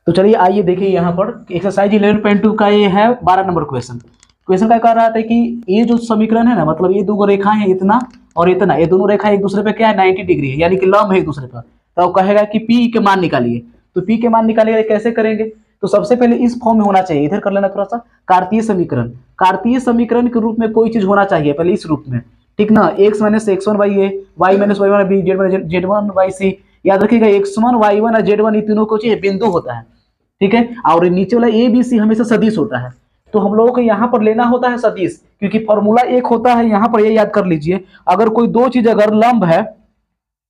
तो चलिए आइए देखिए यहाँ पर एक्सरसाइज 11.2 का ये है 12 नंबर क्वेश्चन। क्वेश्चन क्या कह रहा था कि ये जो समीकरण है ना, मतलब ये दो रेखा है, इतना और इतना, ये दोनों रेखा एक दूसरे पे क्या है 90 डिग्री है, यानी कि लंब है एक दूसरे पर। तो कहेगा कि पी के मान निकालिए। तो पी के मान निकालिए कैसे करेंगे? तो सबसे पहले इस फॉर्म में होना चाहिए, इधर कर लेना थोड़ा सा, कार्तीय समीकरण। कार्तीय समीकरण के रूप में कोई चीज होना चाहिए पहले इस रूप में, ठीक ना। X minus x one by a, y minus y one b, z one by c. याद रखिएगा एक्स वन वाई वन और जेड वन, ये तीनों को चाहिए बिंदु होता है, ठीक है। और नीचे वाला ए बी सी हमेशा सदिश होता है। तो हम लोगों को यहाँ पर लेना होता है सदिश, क्योंकि फॉर्मूला एक होता है यहाँ पर, ये याद कर लीजिए। अगर कोई दो चीज अगर लंब है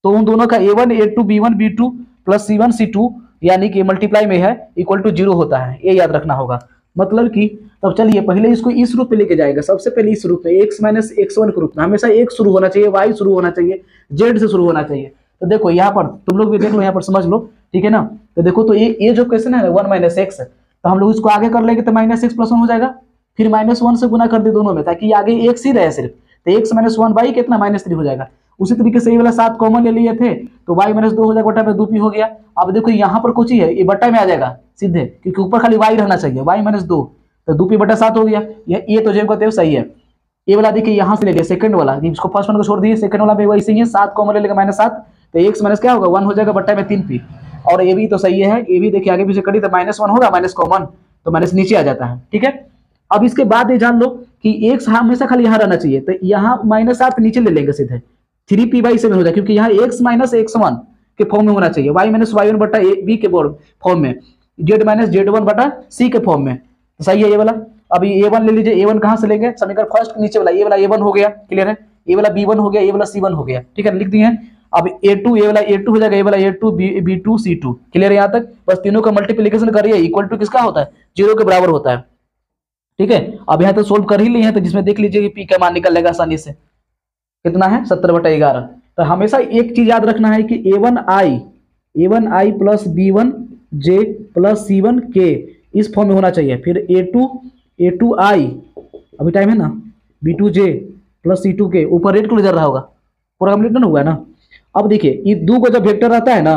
तो उन दोनों का a1 a2 b1 b2 plus c1 c2 यानी कि मल्टीप्लाई में है इक्वल टू 0 होता है, ये याद रखना होगा। मतलब कि तब चलिए पहले इसको इस रूप में लेके जाएगा, सबसे पहले इस रूप में x माइनस x1 के रूप में। हमेशा एक शुरू होना चाहिए, y शुरू होना चाहिए, z से शुरू होना चाहिए। तो देखो यहाँ पर तुम लोग भी देख लो, यहाँ पर समझ लो, ठीक है ना। तो देखो तो ये जो क्वेश्चन है 1 माइनस एक्स, तो हम लोग इसको आगे कर लेंगे तो माइनस एक्स प्लस वन हो जाएगा, फिर -1 से गुना कर दे दोनों में, ताकि आगे एक्स ही रहे सिर्फ। तो x माइनस वन बाई कितना -3 हो जाएगा। उसी तरीके से ये वाला 7 कॉमन ले लिए थे तो y माइनस 2 हो जाएगा, बटा में 2p हो गया। अब देखो यहाँ पर कुछ ही है, ये बटा में आ जाएगा सीधे, क्योंकि ऊपर खाली y रहना चाहिए, y माइनस 2 तो 2p बटा 7 हो गया। ये तो जेब का सही है। ये वाला देखिए यहाँ से ले लिया सेकंड वाला, इसको फर्स्ट वन को छोड़ दिए, सेकंड वाला में वैसे ही है, 7 कॉमन ले लेगा -7, तो x माइनस क्या होगा 1 हो जाएगा, बटा में 3p। और ये भी तो सही है, ये भी देखिए आगे पीछे करी तो -1 होगा, माइनस कॉमन तो माइनस नीचे आ जाता है, ठीक है। अब इसके बाद ये जान लो कि x हमेशा खाली यहाँ रहना चाहिए, तो यहाँ -7 नीचे ले लेंगे सीधे, 3p/7 हो जाए, क्योंकि यहाँ x माइनस x1 के फॉर्म में होना चाहिए, y माइनस y1 बटा b के फॉर्म में, z माइनस z1 बटा c के फॉर्म में। तो सही है ये वाला। अभी a1 ले लीजिए, a1 कहाँ से लेंगे, समीकरण फर्स्ट नीचे वाला, ये वाला a1 हो गया, क्लियर है। ये वाला b1 हो गया, ये वाला c1 हो गया, ठीक है, लिख दिए। अब a2, ये वाला a2 हो जाएगा, ये वाला a2 b2 c2, क्लियर है यहाँ तक। बस तीनों का मल्टीप्लिकेशन करिए, इक्वल टू किसका होता है 0 के बराबर होता है, ठीक है। अब यहाँ तक सोल्व कर ही लिए हैं, तो जिसमें देख लीजिए कि पी का मान निकल लेगा आसानी से, कितना है 70/11। तो हमेशा एक चीज याद रखना है कि a1i plus b1j plus c1k इस फॉर्म में होना चाहिए। फिर a2i अभी टाइम है ना, b2j प्लस c2k, ऊपर रेड कलर चल रहा होगा, पूरा कंप्लीट ना हुआ ना। अब देखिए ये दो को जब वेक्टर रहता है ना,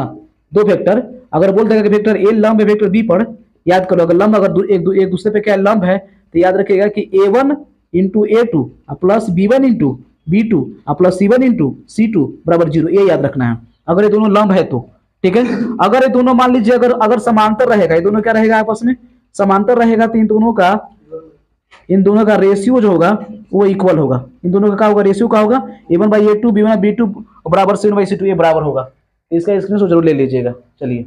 दो वेक्टर, अगर बोल देगा कि वेक्टर ए लंब है वेक्टर बी पर, याद करो अगर लंब अगर एक दूसरे पे क्या लंब है, तो याद रखिएगा कि a1 into a2 plus b1 into b2 plus c1 into c2 बराबर 0, ये याद रखना है अगर ये दोनों लंब है तो, ठीक है। अगर ये दोनों मान लीजिए अगर समांतर रहेगा, ये दोनों क्या रहेगा आपस में समांतर रहेगा, तो इन दोनों का रेशियो जो होगा वो इक्वल होगा। इन दोनों का क्या होगा, रेशियो का होगा a1/a2 b1/b2 बराबर c1/c2, ये बराबर होगा। इसका स्क्रीनशॉट जरूर ले लीजिएगा। चलिए।